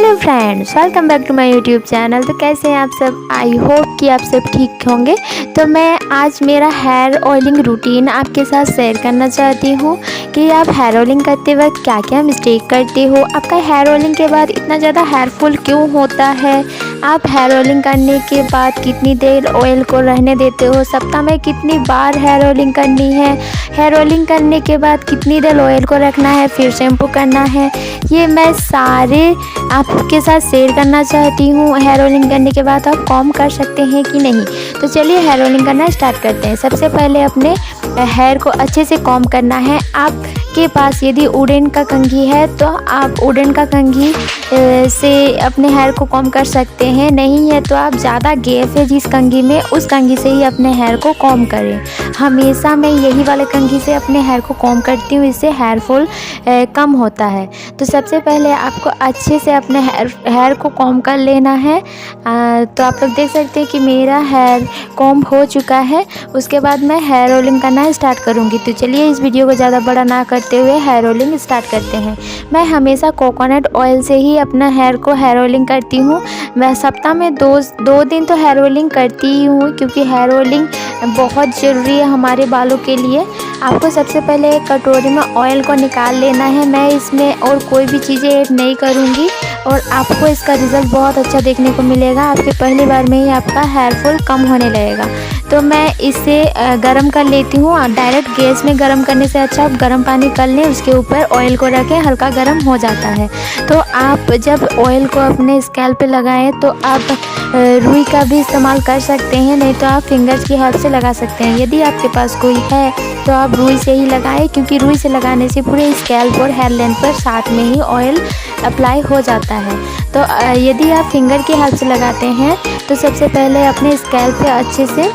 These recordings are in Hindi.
Hello friends, welcome back to my YouTube channel. तो कैसे हैं आप सब? आई होप कि आप सब ठीक होंगे। तो मैं आज मेरा हेयर ऑयलिंग रूटीन आपके साथ शेयर करना चाहती हूँ कि आप हेयर ऑयलिंग करते वक्त क्या क्या मिस्टेक करते हो। आपका हेयर ऑयलिंग के बाद इतना ज़्यादा हेयर फॉल क्यों होता है, आप हेयर ऑयलिंग करने के बाद कितनी देर ऑयल को रहने देते हो, सप्ताह में कितनी बार हेयर ऑयलिंग करनी है, हेयर ऑयलिंग करने के बाद कितनी देर ऑयल को रखना है, फिर शैम्पू करना है, ये मैं सारे आपके साथ शेयर करना चाहती हूँ। हेयर ऑयलिंग करने के बाद आप कॉम्ब कर सकते हैं कि नहीं। तो चलिए हेयर ऑयलिंग करना स्टार्ट करते हैं। सबसे पहले अपने हेयर को अच्छे से कॉम्ब करना है। आपके पास यदि वुडन का कंघी है तो आप वुडन का कंघी से अपने हेयर को कॉम्ब कर सकते हैं। नहीं है तो आप ज़्यादा गैप है जिस कंघी में, उस कंघी से ही अपने हेयर को कॉम्ब करें। हमेशा मैं यही वाले कंघी से अपने हेयर को कॉम्ब करती हूँ, इससे हेयर फॉल कम होता है। तो सबसे पहले आपको अच्छे से अपने हेयर को कॉम्ब कर लेना है। तो आप लोग देख सकते हैं कि मेरा हेयर कॉम्ब हो चुका है। उसके बाद मैं हेयर ऑयलिंग करना स्टार्ट करूँगी। तो चलिए इस वीडियो को ज़्यादा बड़ा ना करते हुए हेयर ऑयलिंग स्टार्ट करते हैं। मैं हमेशा कोकोनट ऑयल से ही अपना हेयर को हेयर ऑयलिंग करती हूँ। मैं सप्ताह में दो दिन तो हेयर ऑयलिंग करती ही हूँ, क्योंकि हेयर ऑयलिंग बहुत ज़रूरी है हमारे बालों के लिए। आपको सबसे पहले एक कटोरी में ऑयल को निकाल लेना है। मैं इसमें और कोई भी चीज़ें ऐड नहीं करूँगी और आपको इसका रिज़ल्ट बहुत अच्छा देखने को मिलेगा। आपके पहली बार में ही आपका हेयर फॉल कम होने लगेगा। तो मैं इसे गर्म कर लेती हूँ। डायरेक्ट गैस में गर्म करने से अच्छा आप गर्म पानी कर लें, उसके ऊपर ऑयल को रखें, हल्का गर्म हो जाता है। तो आप जब ऑयल को अपने स्कैल्प पे लगाएं तो आप रुई का भी इस्तेमाल कर सकते हैं, नहीं तो आप फिंगर्स की हेल्प से लगा सकते हैं। यदि आपके पास कोई है तो आप रुई से ही लगाएं, क्योंकि रुई से लगाने से पूरे स्कैल्प और हेयर लेंथ पर साथ में ही ऑयल अप्लाई हो जाता है। तो यदि आप फिंगर की हेल्प से लगाते हैं तो सबसे पहले अपने स्कैल्प पे अच्छे से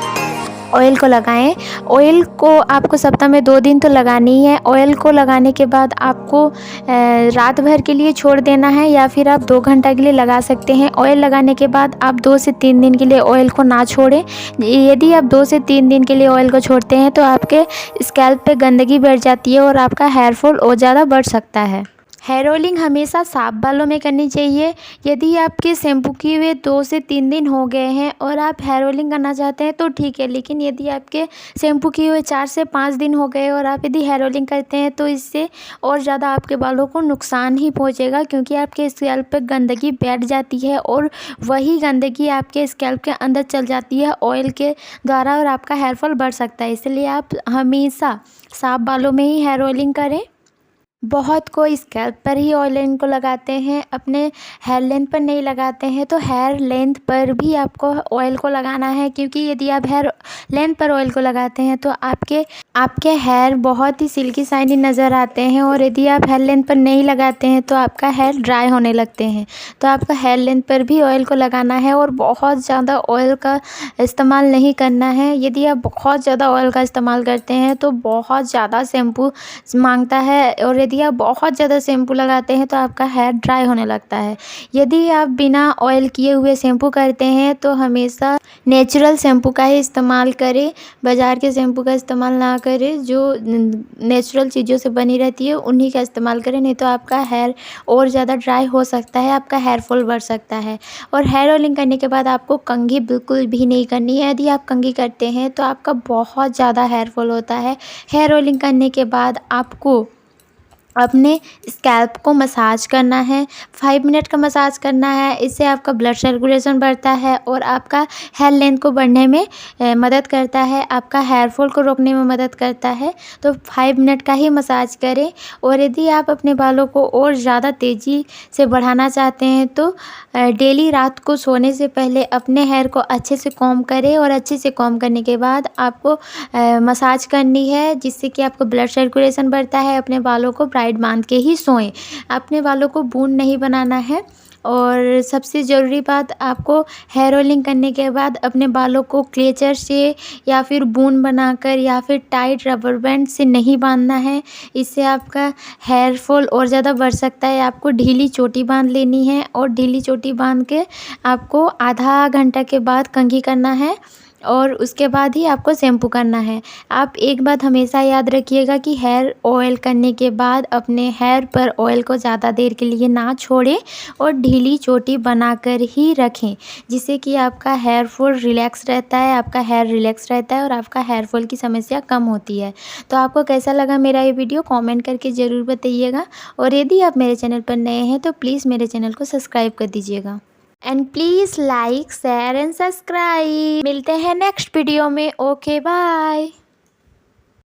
ऑयल को लगाएं। ऑयल को आपको सप्ताह में 2 दिन तो लगानी ही है। ऑयल को लगाने के बाद आपको रात भर के लिए छोड़ देना है, या फिर आप 2 घंटा के लिए लगा सकते हैं। ऑयल लगाने के बाद आप 2 से 3 दिन के लिए ऑयल को ना छोड़ें। यदि आप 2 से 3 दिन के लिए ऑयल को छोड़ते हैं तो आपके स्कैल्प पे गंदगी बैठ जाती है और आपका हेयर फॉल और ज़्यादा बढ़ सकता है। हेयर ऑयलिंग हमेशा साफ बालों में करनी चाहिए। यदि आपके शैम्पू किए हुए 2 से 3 दिन हो गए हैं और आप हेयर ऑयलिंग करना चाहते हैं तो ठीक है, लेकिन यदि आपके शैम्पू किए हुए 4 से 5 दिन हो गए और आप यदि हेयर ऑयलिंग करते हैं तो इससे और ज़्यादा आपके बालों को नुकसान ही पहुंचेगा, क्योंकि आपके स्कैल्प पर गंदगी बैठ जाती है और वही गंदगी आपके स्कैल्प के अंदर चल जाती है ऑयल के द्वारा और आपका हेयर फॉल बढ़ सकता है। इसलिए आप हमेशा साफ बालों में ही हेयर ऑयलिंग करें। बहुत कोई स्कैल्प पर ही ऑयल को लगाते हैं, अपने हेयर लेंथ पर नहीं लगाते हैं। तो हेयर लेंथ पर भी आपको ऑयल को लगाना है, क्योंकि यदि आप हेयर लेंथ पर ऑयल को लगाते हैं तो आपके हेयर बहुत ही सिल्की शाइनी नज़र आते हैं, और यदि आप हेयर लेंथ पर नहीं लगाते हैं तो आपका हेयर ड्राई होने लगते हैं। तो आपका हेयर लेंथ पर भी ऑयल को लगाना है और बहुत ज़्यादा ऑयल का इस्तेमाल नहीं करना है। यदि आप बहुत ज़्यादा ऑयल का इस्तेमाल करते हैं तो बहुत ज़्यादा शैम्पू मांगता है, और यदि आप बहुत ज़्यादा शैम्पू लगाते हैं तो आपका हेयर ड्राई होने लगता है। यदि आप बिना ऑयल किए हुए शैम्पू करते हैं तो हमेशा नेचुरल शैम्पू का ही इस्तेमाल करें, बाज़ार के शैम्पू का इस्तेमाल ना करें। जो नेचुरल चीज़ों से बनी रहती है उन्हीं का इस्तेमाल करें, नहीं तो आपका हेयर और ज़्यादा ड्राई हो सकता है, आपका हेयर फॉल बढ़ सकता है। और हेयर ऑयलिंग करने के बाद आपको कंघी बिल्कुल भी नहीं करनी है। यदि आप कंघी करते हैं तो आपका बहुत ज़्यादा हेयर फॉल होता है। हेयर ऑयलिंग करने के बाद आपको अपने स्कैल्प को मसाज करना है, 5 मिनट का मसाज करना है। इससे आपका ब्लड सर्कुलेशन बढ़ता है और आपका हेयर लेंथ को बढ़ने में मदद करता है, आपका हेयर फॉल को रोकने में मदद करता है। तो 5 मिनट का ही मसाज करें। और यदि आप अपने बालों को और ज़्यादा तेज़ी से बढ़ाना चाहते हैं तो डेली रात को सोने से पहले अपने हेयर को अच्छे से कॉम्ब करें, और अच्छे से कॉम्ब करने के बाद आपको मसाज करनी है, जिससे कि आपको ब्लड सर्कुलेशन बढ़ता है। अपने बालों को ब्राइट बांध के ही सोएं, अपने बालों को बूंद नहीं बनाना है। और सबसे ज़रूरी बात, आपको हेयर ऑयलिंग करने के बाद अपने बालों को क्लेचर से या फिर बूंद बनाकर या फिर टाइट रबर बैंड से नहीं बांधना है। इससे आपका हेयर फॉल और ज़्यादा बढ़ सकता है। आपको ढीली चोटी बांध लेनी है, और ढीली चोटी बांध के आपको आधा घंटा के बाद कंघी करना है। और उसके बाद ही आपको शैम्पू करना है। आप एक बात हमेशा याद रखिएगा कि हेयर ऑयल करने के बाद अपने हेयर पर ऑयल को ज़्यादा देर के लिए ना छोड़ें और ढीली चोटी बनाकर ही रखें, जिससे कि आपका हेयर फॉल रिलैक्स रहता है, आपका हेयर रिलैक्स रहता है और आपका हेयर फॉल की समस्या कम होती है। तो आपको कैसा लगा मेरा ये वीडियो कमेंट करके ज़रूर बताइएगा, और यदि आप मेरे चैनल पर नए हैं तो प्लीज़ मेरे चैनल को सब्सक्राइब कर दीजिएगा। And please like share and subscribe. मिलते हैं नेक्स्ट वीडियो में। Okay bye.